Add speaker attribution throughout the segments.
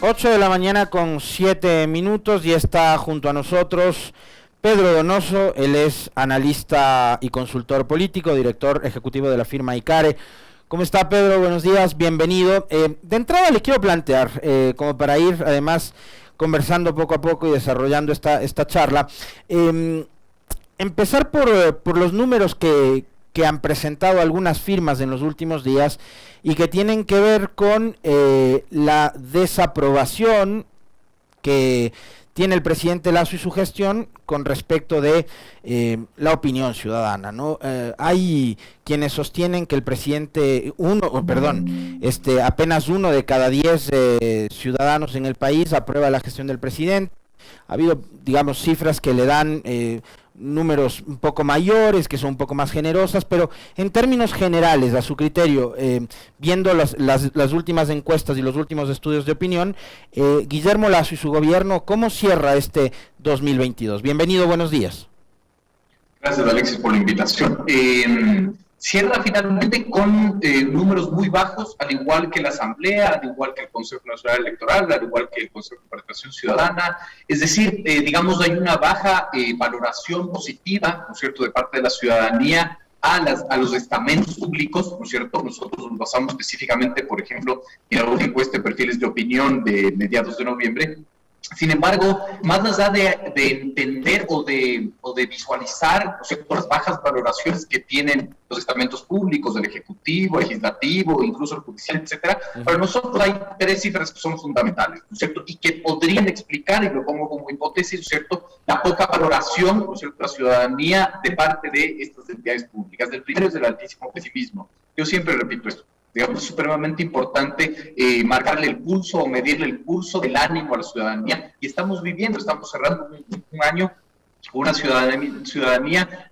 Speaker 1: 8 de la mañana con 7 minutos y está junto a nosotros Pedro Donoso. Él es analista y consultor político, director ejecutivo de la firma ICARE. ¿Cómo está, Pedro? Buenos días, bienvenido. De entrada le quiero plantear, como para ir además conversando poco a poco y desarrollando esta charla, empezar por los números que han presentado algunas firmas en los últimos días y que tienen que ver con la desaprobación que tiene el presidente Lasso y su gestión con respecto de la opinión ciudadana, ¿no? Hay quienes sostienen que el presidente, apenas 1 de cada 10 ciudadanos en el país aprueba la gestión del presidente. Ha habido, digamos, cifras que le dan números un poco mayores, que son un poco más generosas, pero en términos generales, a su criterio, viendo las últimas encuestas y los últimos estudios de opinión, Guillermo Lasso y su gobierno, ¿cómo cierra este 2022? Bienvenido, buenos días.
Speaker 2: Gracias, Alexis, por la invitación. Cierra finalmente con números muy bajos, al igual que la Asamblea, al igual que el Consejo Nacional Electoral, al igual que el Consejo de Participación Ciudadana. Es decir, digamos, hay una baja valoración positiva, ¿no es cierto?, de parte de la ciudadanía a los estamentos públicos, ¿no es cierto? Nosotros nos basamos específicamente, por ejemplo, en la última encuesta de perfiles de opinión de mediados de noviembre. Sin embargo, más allá de entender o de visualizar, ¿no sé?, las bajas valoraciones que tienen los estamentos públicos, el Ejecutivo, el Legislativo, incluso el Judicial, etcétera, para nosotros hay 3 cifras que son fundamentales, ¿no es cierto?, y que podrían explicar, y lo pongo como hipótesis, ¿no es cierto?, la poca valoración, ¿no es cierto?, de la ciudadanía de parte de estas entidades públicas. El primero es el altísimo pesimismo. Yo siempre repito esto. Digamos, es supremamente importante marcarle el pulso o medirle el pulso del ánimo a la ciudadanía. Y estamos cerrando un año con una ciudadanía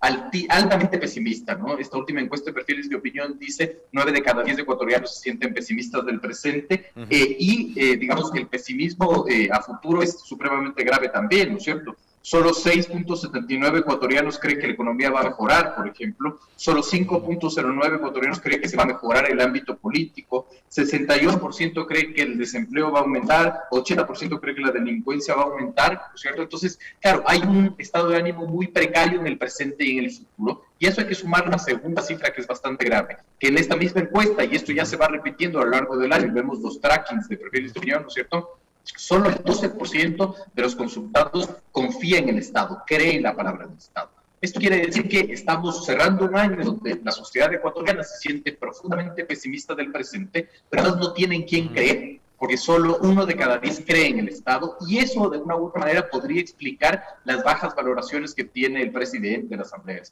Speaker 2: altamente pesimista, ¿no? Esta última encuesta de perfiles de opinión dice 9 de cada 10 ecuatorianos se sienten pesimistas del presente. Digamos que el pesimismo a futuro es supremamente grave también, ¿no es cierto? Solo 6.79 ecuatorianos creen que la economía va a mejorar, por ejemplo. Solo 5.09 ecuatorianos creen que se va a mejorar el ámbito político. 61% cree que el desempleo va a aumentar. 80% cree que la delincuencia va a aumentar, ¿no es cierto? Entonces, claro, hay un estado de ánimo muy precario en el presente y en el futuro. Y eso hay que sumar una segunda cifra que es bastante grave, que en esta misma encuesta, y esto ya se va repitiendo a lo largo del año, vemos los trackings de perfiles de opinión, ¿no es cierto?, solo el 12% de los consultados confía en el Estado, cree en la palabra del Estado. Esto quiere decir que estamos cerrando un año donde la sociedad ecuatoriana se siente profundamente pesimista del presente, pero además no tienen quien creer, porque solo 1 de cada 10 cree en el Estado, y eso de una u otra manera podría explicar las bajas valoraciones que tiene el presidente de la Asamblea.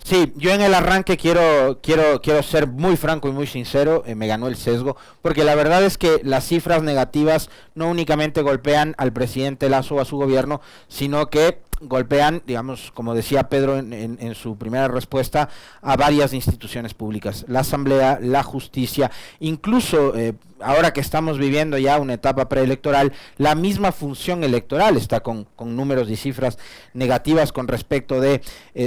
Speaker 1: Sí, yo en el arranque quiero ser muy franco y muy sincero, me ganó el sesgo, porque la verdad es que las cifras negativas no únicamente golpean al presidente Lasso o a su gobierno, sino que golpean, digamos, como decía Pedro en su primera respuesta, a varias instituciones públicas, la Asamblea, la Justicia, incluso ahora que estamos viviendo ya una etapa preelectoral, la misma función electoral está con números y cifras negativas con respecto de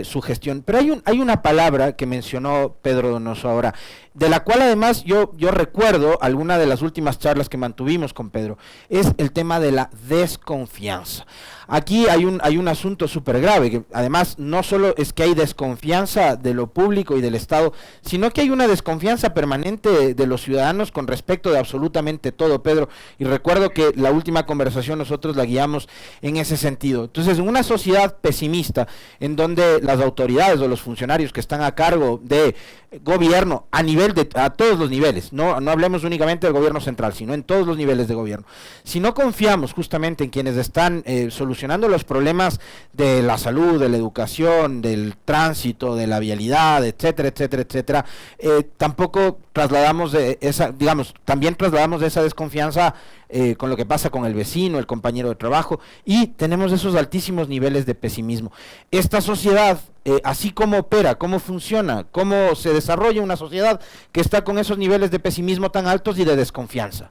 Speaker 1: su gestión. Pero hay una palabra que mencionó Pedro Donoso ahora, de la cual además yo recuerdo alguna de las últimas charlas que mantuvimos con Pedro, es el tema de la desconfianza. Aquí hay un asunto súper grave, que además no solo es que hay desconfianza de lo público y del Estado, sino que hay una desconfianza permanente de los ciudadanos con respecto de absolutamente todo, Pedro, y recuerdo que la última conversación nosotros la guiamos en ese sentido. Entonces, en una sociedad pesimista, en donde las autoridades o los funcionarios que están a cargo de gobierno, a todos los niveles, no hablemos únicamente del gobierno central, sino en todos los niveles de gobierno, si no confiamos justamente en quienes están solucionando los problemas de la salud, de la educación, del tránsito, de la vialidad, etcétera, etcétera, etcétera, tampoco trasladamos también trasladamos esa desconfianza con lo que pasa con el vecino, el compañero de trabajo, y tenemos esos altísimos niveles de pesimismo. Esta sociedad, así como opera, cómo funciona, cómo se desarrolla una sociedad que está con esos niveles de pesimismo tan altos y de desconfianza.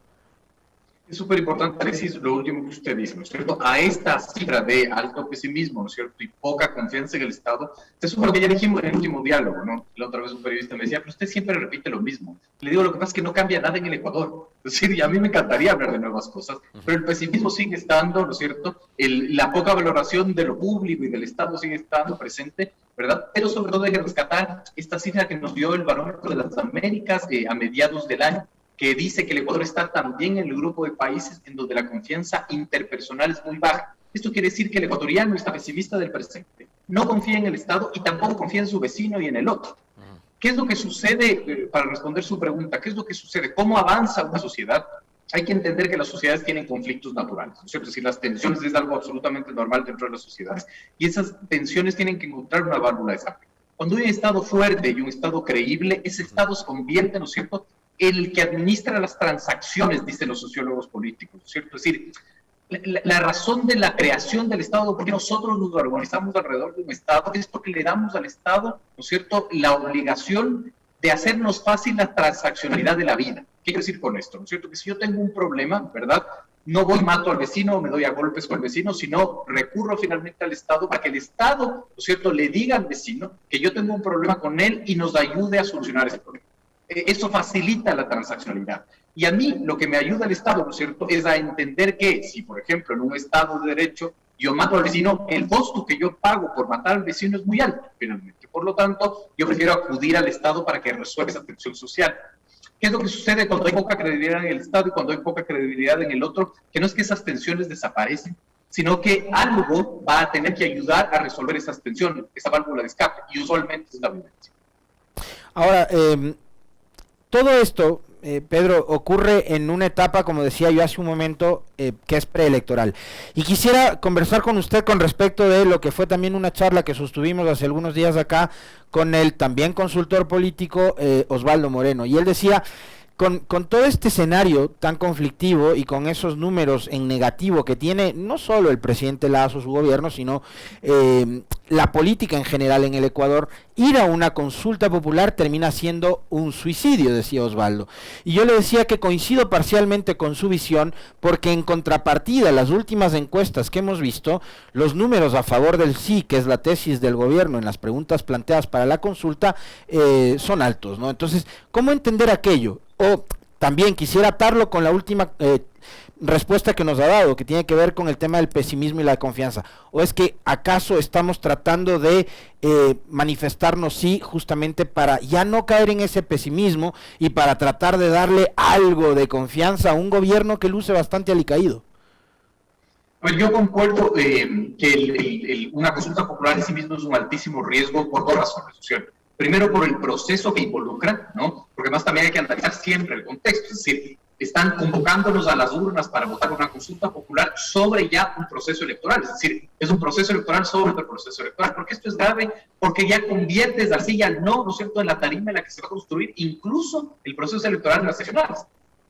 Speaker 2: Es súper importante, Alexis, lo último que usted dice, ¿no es cierto? A esta cifra de alto pesimismo, ¿no es cierto? Y poca confianza en el Estado, eso fue lo que ya dijimos en el último diálogo, ¿no? La otra vez un periodista me decía, pero usted siempre repite lo mismo. Le digo, lo que pasa es que no cambia nada en el Ecuador. Es decir, y a mí me encantaría hablar de nuevas cosas, pero el pesimismo sigue estando, ¿no es cierto? La poca valoración de lo público y del Estado sigue estando presente, ¿verdad? Pero sobre todo hay que rescatar esta cifra que nos dio el Barómetro de las Américas a mediados del año, que dice que el Ecuador está también en el grupo de países en donde la confianza interpersonal es muy baja. Esto quiere decir que el ecuatoriano está pesimista del presente, no confía en el Estado y tampoco confía en su vecino y en el otro. ¿Qué es lo que sucede, para responder su pregunta, qué es lo que sucede? ¿Cómo avanza una sociedad? Hay que entender que las sociedades tienen conflictos naturales, ¿no es cierto? Es decir, las tensiones es algo absolutamente normal dentro de las sociedades y esas tensiones tienen que encontrar una válvula de escape. Cuando hay un Estado fuerte y un Estado creíble, ese Estado se convierte, ¿no es cierto?, el que administra las transacciones, dicen los sociólogos políticos, ¿cierto? Es decir, la razón de la creación del Estado, porque nosotros nos organizamos alrededor de un Estado, es porque le damos al Estado, ¿no es cierto?, la obligación de hacernos fácil la transaccionalidad de la vida. ¿Qué quiero decir con esto? ¿No es cierto? Que si yo tengo un problema, ¿verdad?, no voy, mato al vecino, me doy a golpes con el vecino, sino recurro finalmente al Estado para que el Estado, ¿no es cierto?, le diga al vecino que yo tengo un problema con él y nos ayude a solucionar ese problema. Eso facilita la transaccionalidad. Y a mí lo que me ayuda el Estado, ¿no es cierto?, es a entender que si, por ejemplo, en un Estado de Derecho yo mato al vecino, el costo que yo pago por matar al vecino es muy alto, finalmente. Por lo tanto, yo prefiero acudir al Estado para que resuelva esa tensión social. ¿Qué es lo que sucede cuando hay poca credibilidad en el Estado y cuando hay poca credibilidad en el otro? Que no es que esas tensiones desaparecen, sino que algo va a tener que ayudar a resolver esas tensiones, esa válvula de escape, y usualmente es la violencia.
Speaker 1: Ahora, todo esto, Pedro, ocurre en una etapa, como decía yo hace un momento, que es preelectoral. Y quisiera conversar con usted con respecto de lo que fue también una charla que sostuvimos hace algunos días acá con el también consultor político Osvaldo Moreno. Y él decía, con todo este escenario tan conflictivo y con esos números en negativo que tiene no solo el presidente Lasso, su gobierno, sino la política en general en el Ecuador, ir a una consulta popular termina siendo un suicidio, decía Osvaldo. Y yo le decía que coincido parcialmente con su visión, porque en contrapartida, las últimas encuestas que hemos visto, los números a favor del sí, que es la tesis del gobierno en las preguntas planteadas para la consulta, son altos, ¿no? Entonces, ¿cómo entender aquello? O también quisiera atarlo con la última respuesta que nos ha dado, que tiene que ver con el tema del pesimismo y la confianza. ¿O es que acaso estamos tratando de manifestarnos sí justamente para ya no caer en ese pesimismo y para tratar de darle algo de confianza a un gobierno que luce bastante alicaído?
Speaker 2: Pues yo concuerdo que una consulta popular en sí mismo es un altísimo riesgo por dos razones, ¿cierto? Primero, por el proceso que involucra, ¿no? Porque además también hay que analizar siempre el contexto, es decir, están convocándonos a las urnas para votar una consulta popular sobre ya un proceso electoral, es decir, es un proceso electoral sobre otro proceso electoral. ¿Por qué esto es grave? Porque ya conviertes así ya ¿no es cierto?, en la tarima en la que se va a construir incluso el proceso electoral en las seccionales.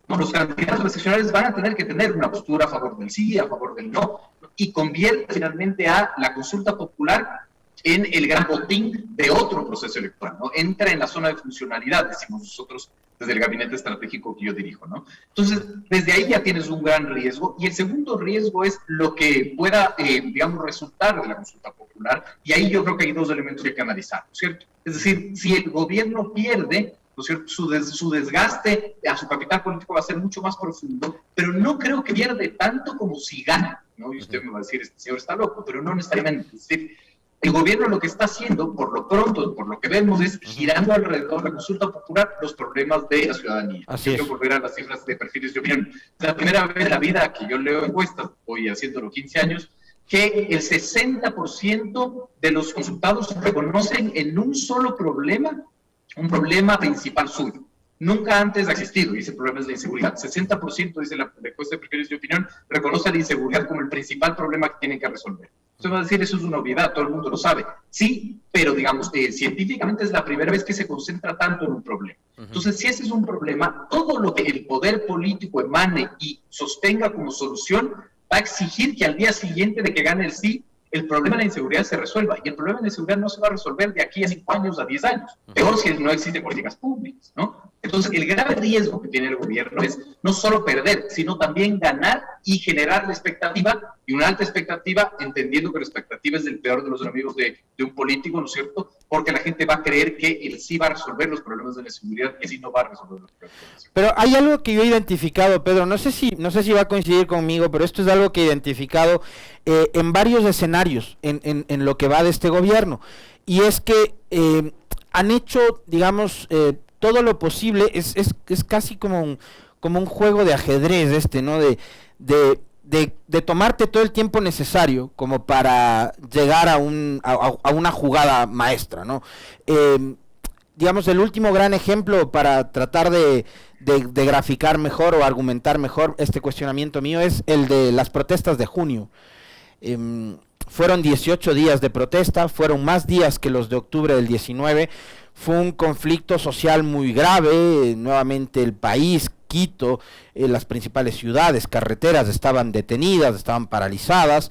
Speaker 2: No, los candidatos seccionales van a tener que tener una postura a favor del sí, a favor del no, y convierte finalmente a la consulta popular en el gran botín de otro proceso electoral, ¿no? Entra en la zona de funcionalidad, decimos nosotros desde el gabinete estratégico que yo dirijo, ¿no? Entonces, desde ahí ya tienes un gran riesgo, y el segundo riesgo es lo que pueda, digamos, resultar de la consulta popular, y ahí yo creo que hay dos elementos que hay que analizar, ¿no es cierto? Es decir, si el gobierno pierde, ¿no es cierto?, su desgaste a su capital político va a ser mucho más profundo, pero no creo que pierde tanto como si gana, ¿no? Y usted me va a decir, este señor está loco, pero no necesariamente. Es decir, el gobierno lo que está haciendo, por lo pronto, por lo que vemos, es girando alrededor de la consulta popular los problemas de la ciudadanía.
Speaker 1: Así es.
Speaker 2: Quiero volver a las cifras de perfiles de opinión. Es la primera vez en la vida que yo leo encuestas, voy haciéndolo 15 años, que el 60% de los consultados reconocen en un solo problema un problema principal suyo. Nunca antes ha existido, y ese problema es la inseguridad. 60%, dice la encuesta de perfiles de opinión, reconoce la inseguridad como el principal problema que tienen que resolver. Usted va a decir, eso es una obviedad, todo el mundo lo sabe. Sí, pero digamos, científicamente es la primera vez que se concentra tanto en un problema. Entonces, si ese es un problema, todo lo que el poder político emane y sostenga como solución va a exigir que al día siguiente de que gane el sí, el problema de la inseguridad se resuelva. Y el problema de la inseguridad no se va a resolver de aquí a 5 años, a 10 años. Peor si no existen políticas públicas, ¿no? Entonces, el grave riesgo que tiene el gobierno es no solo perder, sino también ganar y generar la expectativa, y una alta expectativa, entendiendo que la expectativa es el peor de los enemigos de un político, ¿no es cierto? Porque la gente va a creer que él sí va a resolver los problemas de la seguridad, y sí no va a resolver los problemas de la seguridad.
Speaker 1: Pero hay algo que yo he identificado, Pedro, no sé si va a coincidir conmigo, pero esto es algo que he identificado en varios escenarios en lo que va de este gobierno, y es que han hecho, digamos, todo lo posible, es casi como un juego de ajedrez ¿no? De tomarte todo el tiempo necesario como para llegar a una jugada maestra, ¿no? Digamos, el último gran ejemplo para tratar de graficar mejor o argumentar mejor este cuestionamiento mío es el de las protestas de junio. Fueron 18 días de protesta, fueron más días que los de octubre del 19, fue un conflicto social muy grave, nuevamente el país, Quito, las principales ciudades, carreteras estaban detenidas, estaban paralizadas,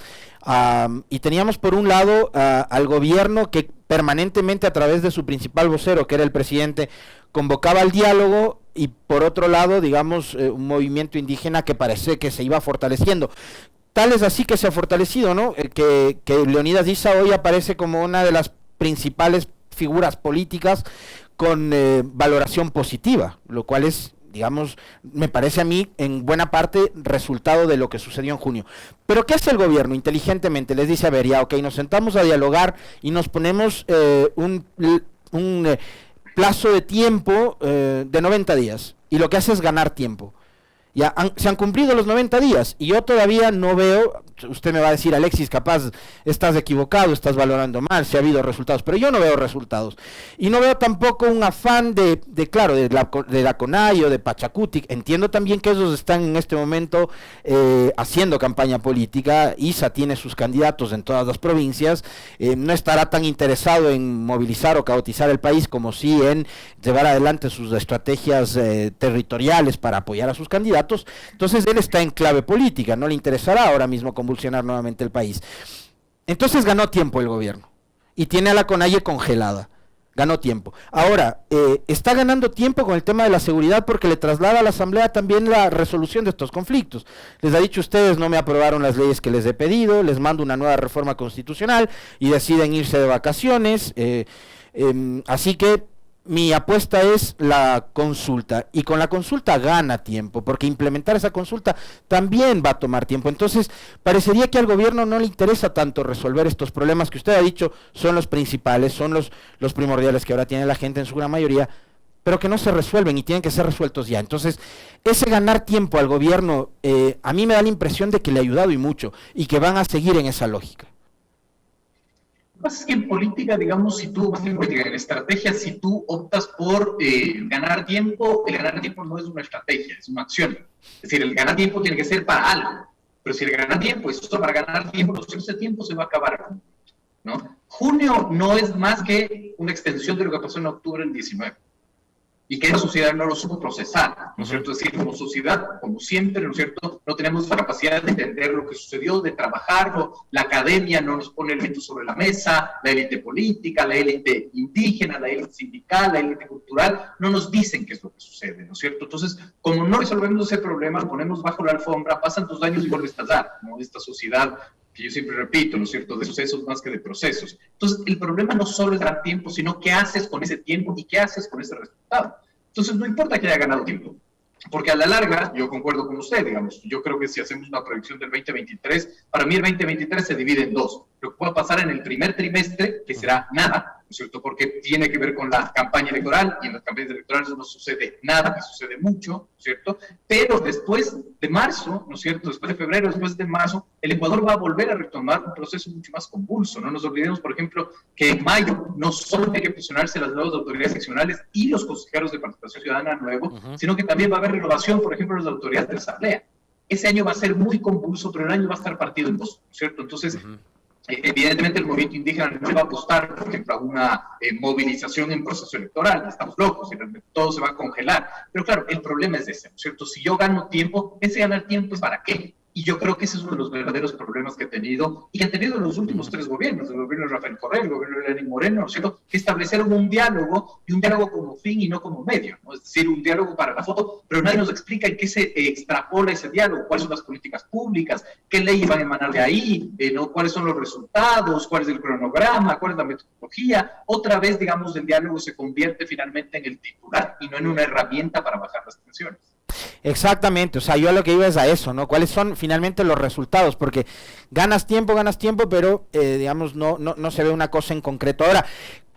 Speaker 1: y teníamos por un lado al gobierno que permanentemente a través de su principal vocero, que era el presidente, convocaba al diálogo, y por otro lado, digamos, un movimiento indígena que parece que se iba fortaleciendo. Tal es así que se ha fortalecido, ¿no? Que Leonidas Issa hoy aparece como una de las principales figuras políticas con valoración positiva, lo cual es, digamos, me parece a mí en buena parte resultado de lo que sucedió en junio. Pero ¿qué hace el gobierno? Inteligentemente les dice, a ver, ya, ok, nos sentamos a dialogar y nos ponemos un plazo de tiempo de 90 días, y lo que hace es ganar tiempo. Ya se han cumplido los 90 días y yo todavía no veo, usted me va a decir, Alexis, capaz estás equivocado, estás valorando mal, si ha habido resultados, pero yo no veo resultados. Y no veo tampoco un afán de la CONAIE o de Pachacutic. Entiendo también que ellos están en este momento haciendo campaña política. Issa tiene sus candidatos en todas las provincias, no estará tan interesado en movilizar o caotizar el país como sí en llevar adelante sus estrategias territoriales para apoyar a sus candidatos. Entonces él está en clave política, no le interesará ahora mismo convulsionar nuevamente el país. Entonces ganó tiempo el gobierno y tiene a la CONAIE congelada, ganó tiempo. Ahora, está ganando tiempo con el tema de la seguridad porque le traslada a la Asamblea también la resolución de estos conflictos. Les ha dicho, ustedes no me aprobaron las leyes que les he pedido, les mando una nueva reforma constitucional y deciden irse de vacaciones, así que mi apuesta es la consulta, y con la consulta gana tiempo, porque implementar esa consulta también va a tomar tiempo. Entonces, parecería que al gobierno no le interesa tanto resolver estos problemas que usted ha dicho son los principales, son los primordiales que ahora tiene la gente en su gran mayoría, pero que no se resuelven y tienen que ser resueltos ya. Entonces, ese ganar tiempo al gobierno, a mí me da la impresión de que le ha ayudado y mucho, y que van a seguir en esa lógica.
Speaker 2: Lo que pasa es que en política, digamos, en estrategia, si tú optas por ganar tiempo, el ganar tiempo no es una estrategia, es una acción. Es decir, el ganar tiempo tiene que ser para algo. Pero si el ganar tiempo es solo para ganar tiempo, ese tiempo se va a acabar, ¿no? Junio no es más que una extensión de lo que pasó en octubre del 19. Y que la sociedad no lo supo procesar, ¿no es cierto? Es decir, como sociedad, como siempre, ¿no es cierto?, no tenemos la capacidad de entender lo que sucedió, de trabajarlo, la academia no nos pone elementos sobre la mesa, la élite política, la élite indígena, la élite sindical, la élite cultural, no nos dicen qué es lo que sucede, ¿no es cierto? Entonces, como no resolvemos ese problema, lo ponemos bajo la alfombra, pasan 2 años y vuelve a estallar, ¿no? Esta sociedad que yo siempre repito, ¿no es cierto?, de sucesos más que de procesos. Entonces, el problema no solo es dar tiempo, sino qué haces con ese tiempo y qué haces con ese resultado. Entonces, no importa que haya ganado tiempo, porque a la larga, yo concuerdo con usted, digamos, yo creo que si hacemos una proyección del 2023, para mí el 2023 se divide en 2. Lo que pueda pasar en el primer trimestre, que será nada, ¿no es cierto?, porque tiene que ver con la campaña electoral, y en las campañas electorales no sucede nada, sucede mucho, ¿no es cierto? Pero después de marzo, ¿no es cierto?, después de febrero, después de marzo, el Ecuador va a volver a retomar un proceso mucho más convulso. No nos olvidemos, por ejemplo, que en mayo no solo hay que fusionarse las nuevas autoridades seccionales y los consejeros de participación ciudadana nuevos, sino que también va a haber renovación, por ejemplo, de las autoridades de la Asamblea. Ese año va a ser muy convulso, pero el año va a estar partido en 2, ¿no es cierto? Entonces, evidentemente el movimiento indígena no va a apostar, por ejemplo, a una movilización en proceso electoral. Estamos locos, todo se va a congelar. Pero claro, el problema es ese, ¿no es cierto? Si yo gano tiempo, ese ganar tiempo es ¿para qué? Y yo creo que ese es uno de los verdaderos problemas que ha tenido, y que han tenido los últimos tres gobiernos, el gobierno de Rafael Correa, el gobierno de Lenín Moreno, ¿no es cierto?, que establecieron un diálogo, y un diálogo como fin y no como medio, ¿no? Es decir, un diálogo para la foto, pero nadie nos explica en qué se extrapola ese diálogo, cuáles son las políticas públicas, qué leyes van a emanar de ahí, ¿no?, cuáles son los resultados, cuál es el cronograma, cuál es la metodología. Otra vez, digamos, el diálogo se convierte finalmente en el titular y no en una herramienta para bajar las tensiones.
Speaker 1: Exactamente, o sea, yo lo que iba es a eso, ¿no? ¿Cuáles son finalmente los resultados? Porque ganas tiempo, pero digamos, no se ve una cosa en concreto. Ahora,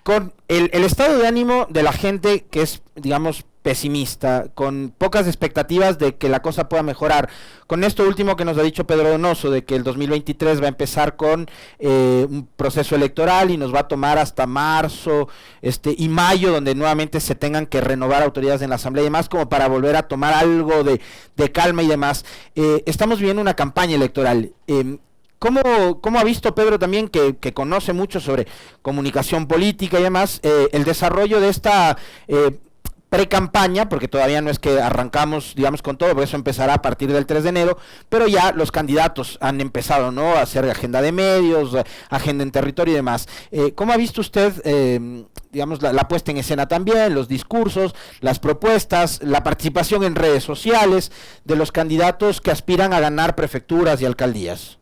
Speaker 1: con el estado de ánimo de la gente que es, digamos, pesimista, con pocas expectativas de que la cosa pueda mejorar, con esto último que nos ha dicho Pedro Donoso, de que el 2023 va a empezar con un proceso electoral y nos va a tomar hasta marzo y mayo, donde nuevamente se tengan que renovar autoridades en la Asamblea y demás, como para volver a tomar algo de calma y demás. Estamos viviendo una campaña electoral. ¿Cómo ha visto Pedro también, que conoce mucho sobre comunicación política y demás, el desarrollo de esta pre-campaña, porque todavía no es que arrancamos, digamos, con todo, porque eso empezará a partir del 3 de enero, pero ya los candidatos han empezado, ¿no?, a hacer agenda de medios, agenda en territorio y demás. ¿Cómo ha visto usted, digamos, la puesta en escena también, los discursos, las propuestas, la participación en redes sociales de los candidatos que aspiran a ganar prefecturas y alcaldías?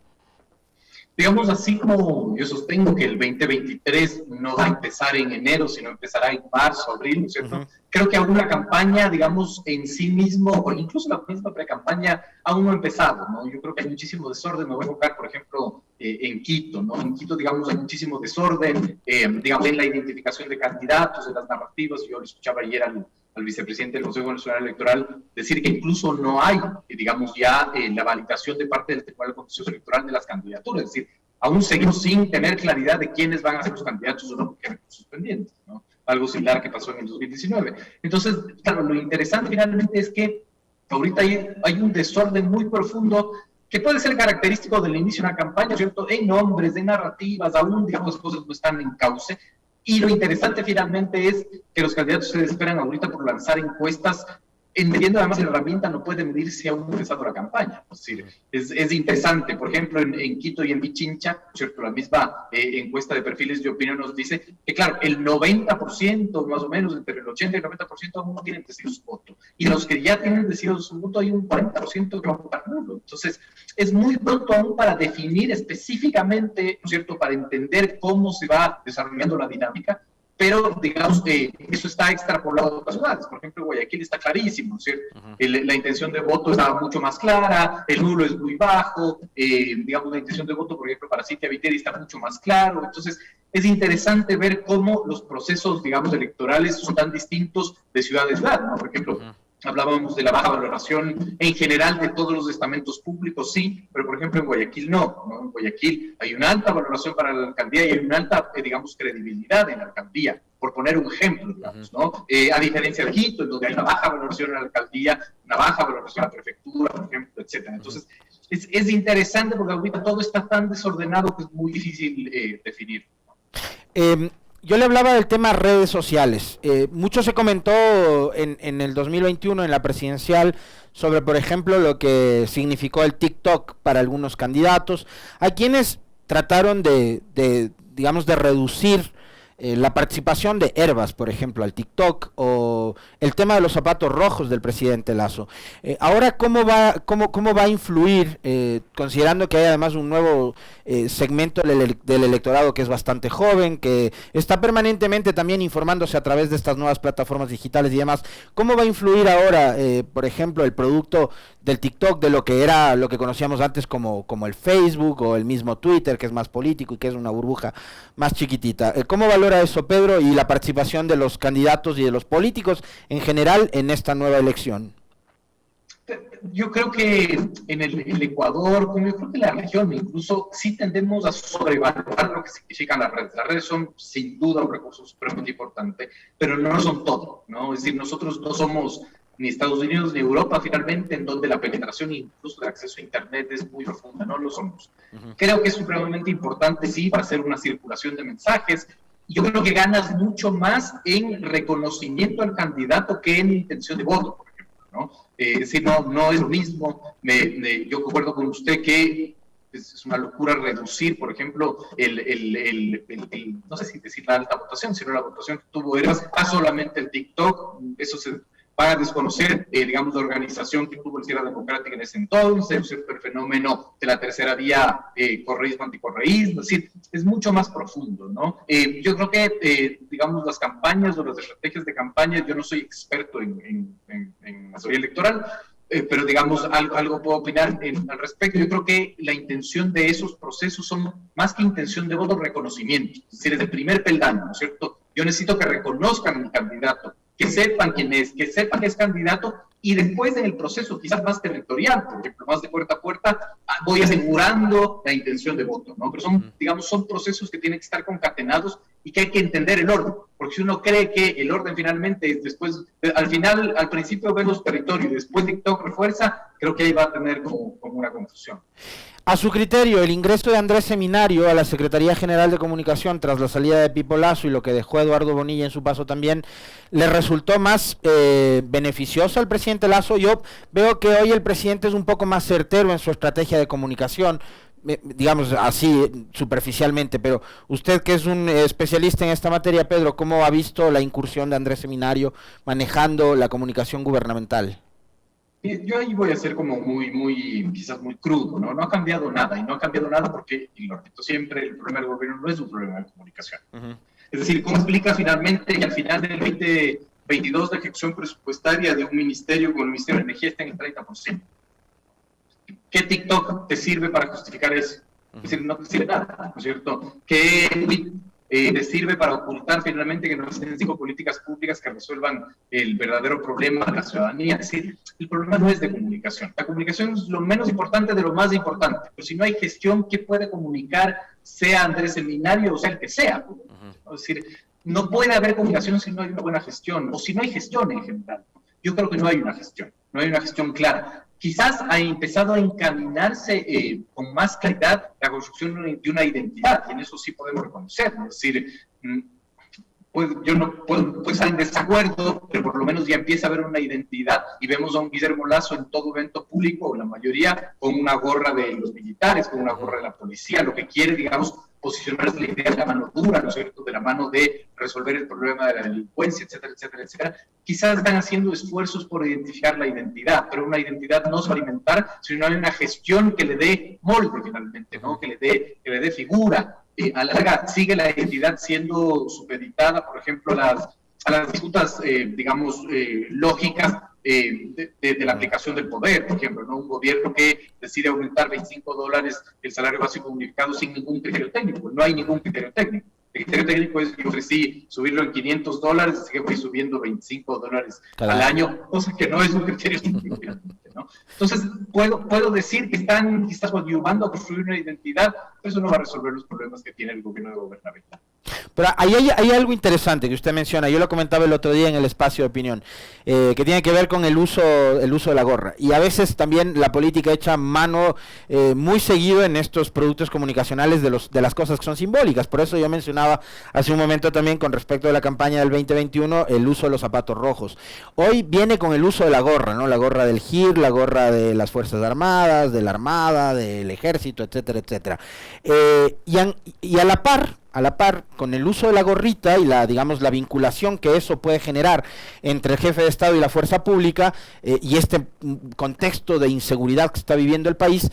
Speaker 2: Digamos, así como yo sostengo que el 2023 no va a empezar en enero, sino empezará en marzo, abril, ¿no es cierto? Uh-huh. Creo que aún la campaña, digamos, en sí mismo, o incluso la misma pre-campaña, aún no ha empezado, ¿no? Yo creo que hay muchísimo desorden. Me voy a enfocar, por ejemplo, en Quito, ¿no? En Quito, digamos, hay muchísimo desorden, digamos, en la identificación de candidatos, en las narrativas. Yo lo escuchaba ayer al vicepresidente del Consejo Nacional Electoral decir que incluso no hay, digamos, ya la validación de parte del Tribunal de Contencioso Electoral de las candidaturas. Es decir, aún seguimos sin tener claridad de quiénes van a ser los candidatos o no, porque hay recursos pendientes, ¿no? Algo similar que pasó en el 2019. Entonces, claro, lo interesante finalmente es que ahorita hay un desorden muy profundo que puede ser característico del inicio de una campaña, ¿cierto?, en nombres, de narrativas, aún, digamos, cosas no están en cauce. Y lo interesante finalmente es que los candidatos se desesperan ahorita por lanzar encuestas, entendiendo además que la herramienta no puede medirse aún empezando la campaña. Es decir, es interesante. Por ejemplo, en Quito y en Pichincha, ¿cierto?, la misma encuesta de perfiles de opinión nos dice que, claro, el 90%, más o menos, entre el 80 y el 90% aún no tienen decidido su voto. Y los que ya tienen decidido su voto, hay un 40% que va a votar nulo. Entonces, es muy pronto aún para definir específicamente, ¿no es cierto?, para entender cómo se va desarrollando la dinámica. Pero, digamos, eso está extrapolado a otras ciudades. Por ejemplo, Guayaquil está clarísimo, ¿cierto? Uh-huh. La intención de voto está mucho más clara, el nulo es muy bajo, digamos, la intención de voto, por ejemplo, para Cintia Viteri está mucho más claro. Entonces, es interesante ver cómo los procesos, digamos, electorales son tan distintos de ciudad a ciudad, ¿no? Por ejemplo, hablábamos de la baja valoración en general de todos los estamentos públicos, sí, pero por ejemplo en Guayaquil no. En Guayaquil hay una alta valoración para la alcaldía y hay una alta, digamos, credibilidad en la alcaldía, por poner un ejemplo, digamos, ¿no? A diferencia de Quito, en donde hay una baja valoración en la alcaldía, una baja valoración en la prefectura, por ejemplo, etcétera. Entonces, es interesante porque ahorita todo está tan desordenado que es muy difícil definir.
Speaker 1: Yo le hablaba del tema redes sociales. Mucho se comentó en el 2021, en la presidencial, sobre, por ejemplo, lo que significó el TikTok para algunos candidatos. Hay quienes trataron digamos, de reducir la participación de Hervas, por ejemplo, al TikTok, o el tema de los zapatos rojos del presidente Lasso. Ahora, ¿cómo va a influir, considerando que hay además un nuevo segmento del electorado que es bastante joven, que está permanentemente también informándose a través de estas nuevas plataformas digitales y demás? ¿Cómo va a influir ahora, por ejemplo, el producto del TikTok, de lo que conocíamos antes como el Facebook o el mismo Twitter, que es más político y que es una burbuja más chiquitita? ¿Cómo valora eso, Pedro, y la participación de los candidatos y de los políticos en general en esta nueva elección?
Speaker 2: Yo creo que en el Ecuador, como yo creo que en la región incluso, sí tendemos a sobrevaluar lo que significan las redes. Las redes son sin duda un recurso supremamente importante, pero no son todo, ¿no? Es decir, nosotros no somos ni Estados Unidos ni Europa, finalmente, en donde la penetración incluso de acceso a Internet es muy profunda, no lo somos. Uh-huh. Creo que es supremamente importante, sí, para hacer una circulación de mensajes. Yo creo que ganas mucho más en reconocimiento al candidato que en intención de voto, por ejemplo, ¿no? Es decir, no es lo mismo. Yo concuerdo con usted que es una locura reducir, por ejemplo, no sé si decir la alta votación, sino la votación que tuvo Eras a solamente el TikTok. Eso se va a desconocer, digamos, la organización que tuvo el Izquierda Democrática en ese entonces, el fenómeno de la tercera vía, correísmo, anticorreísmo, es decir, es mucho más profundo, ¿no? Yo creo que, digamos, las campañas o las estrategias de campaña, yo no soy experto en asesoría electoral, pero digamos, algo puedo opinar al respecto. Yo creo que la intención de esos procesos son más que intención de voto, reconocimiento, es decir, es el primer peldaño, ¿no es cierto? Yo necesito que reconozcan mi candidato, que sepan quién es, que sepan que es candidato, y después en el proceso quizás más territorial, por ejemplo, más de puerta a puerta, voy asegurando la intención de voto, ¿no? Pero son, digamos, son procesos que tienen que estar concatenados y que hay que entender el orden, porque si uno cree que el orden finalmente es después, al principio vemos territorio y después TikTok refuerza, creo que ahí va a tener como una confusión.
Speaker 1: A su criterio, el ingreso de Andrés Seminario a la Secretaría General de Comunicación tras la salida de Pipo Lasso y lo que dejó Eduardo Bonilla en su paso también, ¿le resultó más beneficioso al presidente Lasso? Yo veo que hoy el presidente es un poco más certero en su estrategia de comunicación, digamos así superficialmente, pero usted que es un especialista en esta materia, Pedro, ¿cómo ha visto la incursión de Andrés Seminario manejando la comunicación gubernamental?
Speaker 2: Yo ahí voy a ser como quizás muy crudo, ¿no? No ha cambiado nada, y no ha cambiado nada porque, y lo repito siempre, el problema del gobierno no es un problema de comunicación. Es decir, ¿cómo explica finalmente que al final del 2022 la ejecución presupuestaria de un ministerio como el Ministerio de Energía está en el 30%? ¿Qué TikTok te sirve para justificar eso? Es decir, no te sirve nada, ¿no es cierto? ¿Qué te sirve para ocultar finalmente que no existen 5 políticas públicas que resuelvan el verdadero problema de la ciudadanía? Es decir, el problema no es de comunicación. La comunicación es lo menos importante de lo más importante. Pero si no hay gestión, ¿qué puede comunicar, sea Andrés Seminario o sea el que sea? Es decir, no puede haber comunicación si no hay una buena gestión, o si no hay gestión en general. Yo creo que no hay una gestión clara. Quizás ha empezado a encaminarse con más claridad la construcción de una identidad, y en eso sí podemos reconocerlo. Es decir, yo no puedo estar en desacuerdo, pero por lo menos ya empieza a haber una identidad, y vemos a un Guillermo Lasso en todo evento público, o la mayoría, con una gorra de los militares, con una gorra de la policía, lo que quiere, digamos, posicionarse la idea de la mano dura, ¿no es cierto?, de la mano de resolver el problema de la delincuencia, etcétera, etcétera, etcétera. Quizás están haciendo esfuerzos por identificar la identidad, pero una identidad no se va a alimentar si no hay una gestión que le dé molde finalmente, ¿no?, que le dé figura. A la larga sigue la identidad siendo supeditada, por ejemplo, a las disputas, digamos, lógicas de la aplicación del poder. Por ejemplo, ¿no?, un gobierno que decide aumentar $25 el salario básico unificado sin ningún criterio técnico. No hay ningún criterio técnico. El criterio técnico es que yo ofrecí subirlo en $500, así que voy subiendo $25 al año, cosa que no es un criterio técnico, ¿no? Entonces, puedo decir que están quizás ayudando a construir una identidad, pero eso no va a resolver los problemas que tiene el gobierno de gobernabilidad.
Speaker 1: Pero hay algo interesante que usted menciona, yo lo comentaba el otro día en el espacio de opinión, que tiene que ver con el uso de la gorra. Y a veces también la política echa mano muy seguido en estos productos comunicacionales de las cosas que son simbólicas. Por eso yo mencionaba hace un momento también con respecto a la campaña del 2021 el uso de los zapatos rojos. Hoy viene con el uso de la gorra, ¿no? La gorra del GIR, la gorra de las Fuerzas Armadas, de la Armada, del Ejército, etcétera, etcétera. Y a la par, con el uso de la gorrita y la vinculación que eso puede generar entre el jefe de Estado y la fuerza pública, y este contexto de inseguridad que está viviendo el país,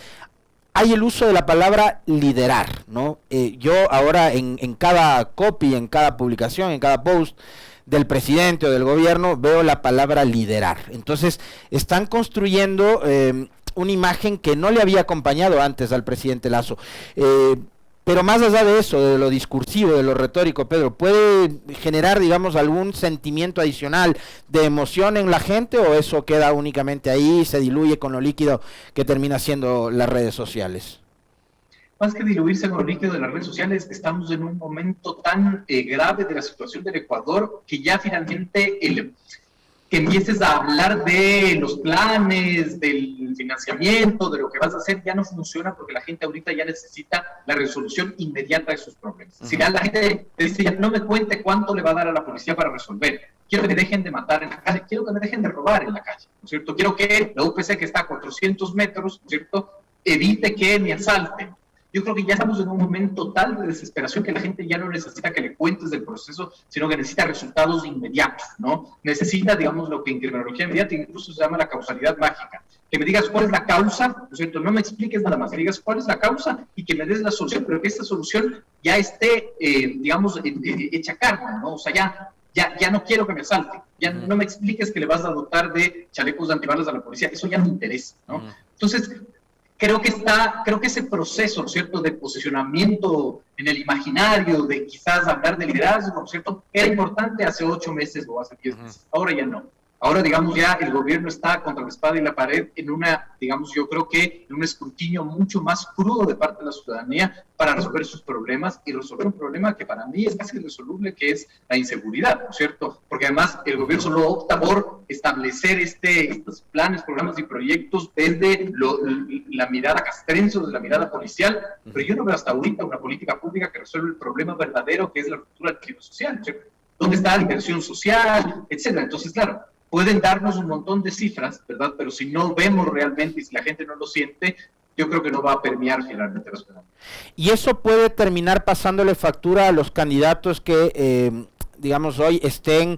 Speaker 1: hay el uso de la palabra liderar, ¿no? Yo ahora en cada copy, en cada publicación, en cada post del presidente o del gobierno, veo la palabra liderar. Entonces, están construyendo una imagen que no le había acompañado antes al presidente Lasso. Pero más allá de eso, de lo discursivo, de lo retórico, Pedro, ¿puede generar, digamos, algún sentimiento adicional de emoción en la gente, o eso queda únicamente ahí, se diluye con lo líquido que termina siendo las redes sociales?
Speaker 2: Más que diluirse con lo líquido de las redes sociales, estamos en un momento tan grave de la situación del Ecuador que ya finalmente que empieces a hablar de los planes, del financiamiento, de lo que vas a hacer, ya no funciona porque la gente ahorita ya necesita la resolución inmediata de sus problemas. Si la gente te dice, ya no me cuente cuánto le va a dar a la policía para resolver, quiero que me dejen de matar en la calle, quiero que me dejen de robar en la calle, ¿no es cierto? Quiero que la UPC que está a 400 metros, ¿no es cierto?, evite que me asalten. Yo creo que ya estamos en un momento tal de desesperación que la gente ya no necesita que le cuentes del proceso, sino que necesita resultados inmediatos, ¿no? Necesita, digamos, lo que en criminología inmediata incluso se llama la causalidad mágica. Que me digas cuál es la causa, ¿no es cierto? No me expliques nada más, que digas cuál es la causa y que me des la solución, pero que esta solución ya esté, digamos, hecha carne, ¿no? O sea, ya no quiero que me asalten, ya no me expliques que le vas a dotar de chalecos antibalas a la policía, eso ya no me interesa, ¿no? Entonces, creo que ese proceso, ¿no es cierto?, de posicionamiento en el imaginario, de quizás hablar de liderazgo, ¿no es cierto?, era importante hace 8 meses o hace 10 meses, ahora ya no. Ahora, digamos, ya el gobierno está contra la espada y la pared en una, digamos, yo creo que en un escrutinio mucho más crudo de parte de la ciudadanía para resolver sus problemas y resolver un problema que para mí es casi irresoluble, que es la inseguridad, ¿no es cierto? Porque además el gobierno solo opta por establecer estos planes, programas y proyectos desde la mirada castrense, desde la mirada policial, pero yo no veo hasta ahorita una política pública que resuelva el problema verdadero que es la ruptura del tejido social, ¿no? ¿Dónde está la inversión social, etcétera? Entonces, claro, pueden darnos un montón de cifras, ¿verdad? Pero si no vemos realmente y si la gente no lo siente, yo creo que no va a permear finalmente la ciudadanía.
Speaker 1: Y eso puede terminar pasándole factura a los candidatos que, digamos, hoy estén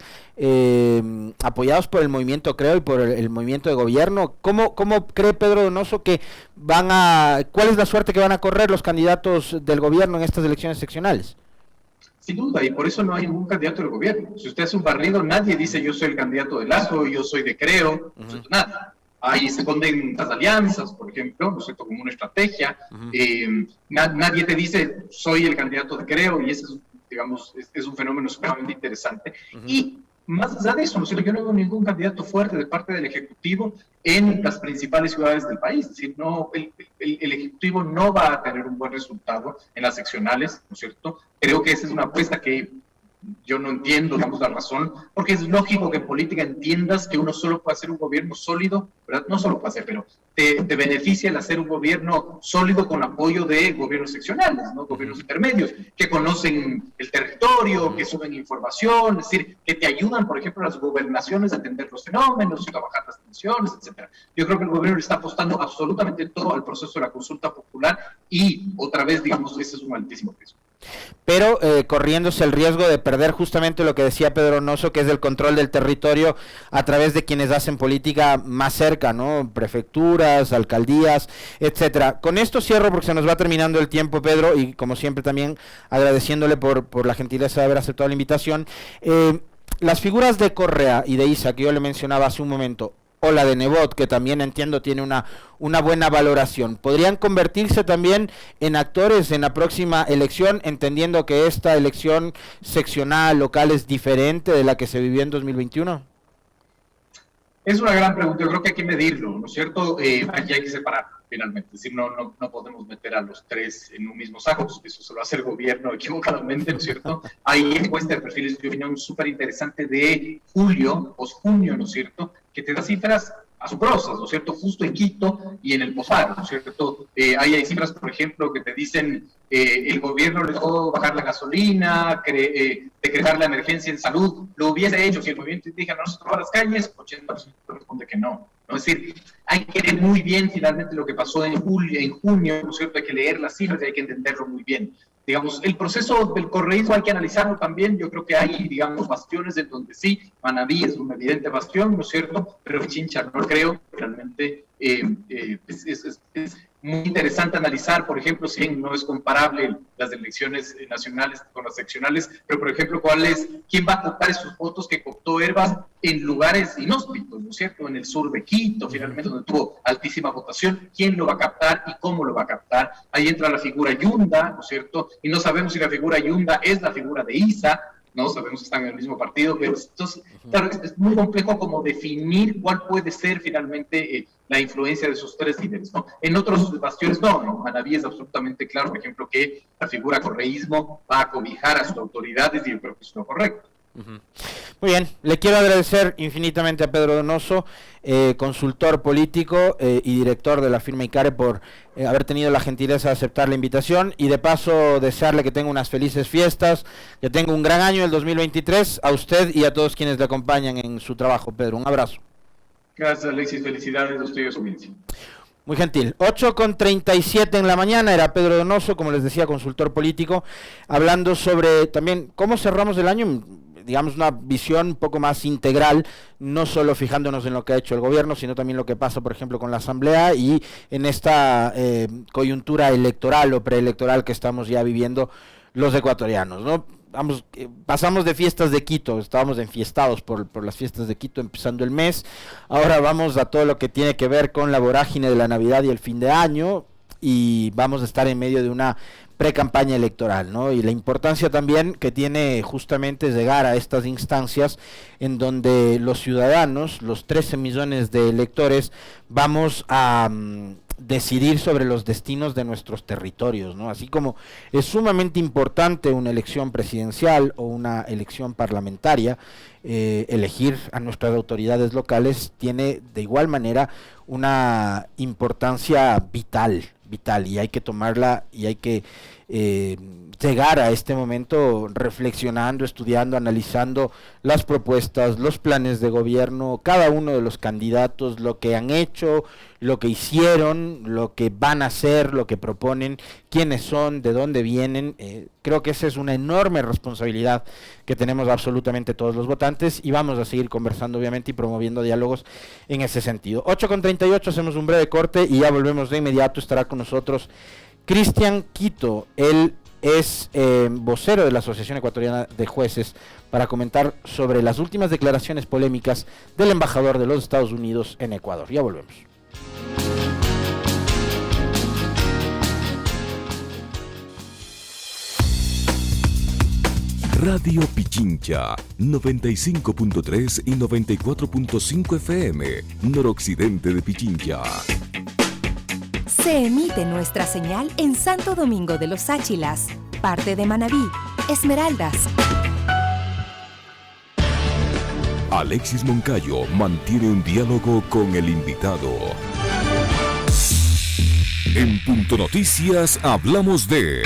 Speaker 1: apoyados por el movimiento Creo y por el movimiento de gobierno. ¿Cómo cree Pedro Donoso que cuál es la suerte que van a correr los candidatos del gobierno en estas elecciones seccionales?
Speaker 2: Sin duda, y por eso no hay ningún candidato del gobierno. Si usted hace un barrido, nadie dice yo soy el candidato de Lazo, yo soy de Creo, nada. Ahí se esconden las alianzas, por ejemplo, ¿no es cierto?, como una estrategia. Nadie te dice soy el candidato de Creo, y ese es, digamos, es un fenómeno sumamente interesante. Y más allá de eso, ¿no es cierto?, yo no veo ningún candidato fuerte de parte del Ejecutivo en las principales ciudades del país. Es decir, no, el Ejecutivo no va a tener un buen resultado en las seccionales, ¿no es cierto? Creo que esa es una apuesta que yo no entiendo, digamos, la razón, porque es lógico que en política entiendas que uno solo puede hacer un gobierno sólido, ¿verdad? No solo puede hacer, pero te beneficia el hacer un gobierno sólido con apoyo de gobiernos seccionales, ¿no? Gobiernos intermedios, que conocen el territorio, que suben información, es decir, que te ayudan, por ejemplo, las gobernaciones a entender los fenómenos, a bajar las tensiones, etcétera. Yo creo que el gobierno le está apostando absolutamente todo al proceso de la consulta popular y, otra vez, digamos, ese es un altísimo riesgo.
Speaker 1: Pero corriéndose el riesgo de perder justamente lo que decía Pedro Donoso, que es el control del territorio a través de quienes hacen política más cerca, ¿no? Prefecturas, alcaldías, etcétera. Con esto cierro porque se nos va terminando el tiempo, Pedro, y como siempre también agradeciéndole por la gentileza de haber aceptado la invitación. Las figuras de Correa y de Isa, que yo le mencionaba hace un momento, o la de Nebot, que también entiendo tiene una buena valoración, ¿podrían convertirse también en actores en la próxima elección, entendiendo que esta elección seccional, local, es diferente de la que se vivió en 2021?
Speaker 2: Es una gran pregunta, yo creo que hay que medirlo, ¿no es cierto? Aquí hay que separar, finalmente, es decir, no podemos meter a los tres en un mismo saco, eso se lo hace el gobierno equivocadamente, ¿no es cierto? Hay encuesta de perfiles de opinión súper interesante de julio, post-junio, ¿no es cierto?, que te da cifras asombrosas, ¿no es cierto?, justo en Quito y en el Posar, ¿no es cierto? Hay cifras, por ejemplo, que te dicen el gobierno le dejó bajar la gasolina, decretar la emergencia en salud, lo hubiese hecho si el movimiento indígena no se tomó a las calles, 80% responde que no. ¿No? Es decir, hay que ver muy bien finalmente lo que pasó en junio, ¿no es cierto? Hay que leer las cifras y hay que entenderlo muy bien. Digamos, el proceso del correísmo hay que analizarlo también. Yo creo que hay, digamos, bastiones en donde sí, Manabí es un evidente bastión, ¿no es cierto? Pero Pichincha no creo, realmente es muy interesante analizar, por ejemplo, si no es comparable las elecciones nacionales con las seccionales, pero por ejemplo, quién va a captar esos votos que cooptó Herbas en lugares inhóspitos, ¿no es cierto? En el sur de Quito, finalmente, donde tuvo altísima votación, quién lo va a captar y cómo lo va a captar. Ahí entra la figura Yunda, ¿no es cierto? Y no sabemos si la figura Yunda es la figura de Isa, no sabemos si están en el mismo partido, pero entonces, claro, es muy complejo como definir cuál puede ser finalmente la influencia de esos tres líderes, ¿no? En otros bastiones no, en Manabí es absolutamente claro, por ejemplo, que la figura correísmo va a cobijar a sus autoridades y yo creo que es lo correcto.
Speaker 1: Uh-huh. Muy bien, le quiero agradecer infinitamente a Pedro Donoso, consultor político y director de la firma ICARE, por haber tenido la gentileza de aceptar la invitación, y de paso desearle que tenga unas felices fiestas, que tenga un gran año el 2023, a usted y a todos quienes le acompañan en su trabajo. Pedro, un abrazo.
Speaker 2: Gracias, Alexis, felicidades a usted y a su audiencia.
Speaker 1: Muy gentil. 8:37 en la mañana, era Pedro Donoso, como les decía, consultor político, hablando sobre también cómo cerramos el año, digamos una visión un poco más integral, no solo fijándonos en lo que ha hecho el gobierno, sino también lo que pasa, por ejemplo, con la Asamblea y en esta coyuntura electoral o preelectoral que estamos ya viviendo los ecuatorianos, ¿no? Pasamos de fiestas de Quito, estábamos enfiestados por las fiestas de Quito empezando el mes, ahora vamos a todo lo que tiene que ver con la vorágine de la Navidad y el fin de año, y vamos a estar en medio de una pre-campaña electoral, ¿no? Y la importancia también que tiene justamente llegar a estas instancias en donde los ciudadanos, los 13 millones de electores, vamos a decidir sobre los destinos de nuestros territorios, ¿no? Así como es sumamente importante una elección presidencial o una elección parlamentaria, elegir a nuestras autoridades locales tiene de igual manera una importancia vital, y hay que tomarla y hay que llegar a este momento reflexionando, estudiando, analizando las propuestas, los planes de gobierno, cada uno de los candidatos, lo que han hecho, lo que hicieron, lo que van a hacer, lo que proponen, quiénes son, de dónde vienen. Creo que esa es una enorme responsabilidad que tenemos absolutamente todos los votantes, y vamos a seguir conversando obviamente y promoviendo diálogos en ese sentido. 8:38, hacemos un breve corte y ya volvemos de inmediato. Estará con nosotros Cristian Quito, él es vocero de la Asociación Ecuatoriana de Jueces, para comentar sobre las últimas declaraciones polémicas del embajador de los Estados Unidos en Ecuador. Ya volvemos.
Speaker 3: Radio Pichincha, 95.3 y 94.5 FM, noroccidente de Pichincha.
Speaker 4: Se emite nuestra señal en Santo Domingo de los Áchilas, parte de Manabí, Esmeraldas.
Speaker 3: Alexis Moncayo mantiene un diálogo con el invitado. En Punto Noticias hablamos de...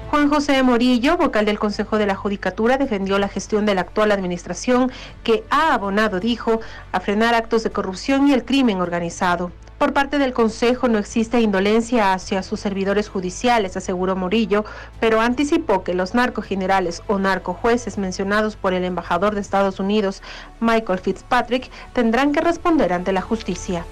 Speaker 5: Juan José Morillo, vocal del Consejo de la Judicatura, defendió la gestión de la actual administración, que ha abonado, dijo, a frenar actos de corrupción y el crimen organizado. Por parte del Consejo no existe indolencia hacia sus servidores judiciales, aseguró Morillo, pero anticipó que los narcogenerales o narcojueces mencionados por el embajador de Estados Unidos, Michael Fitzpatrick, tendrán que responder ante la justicia.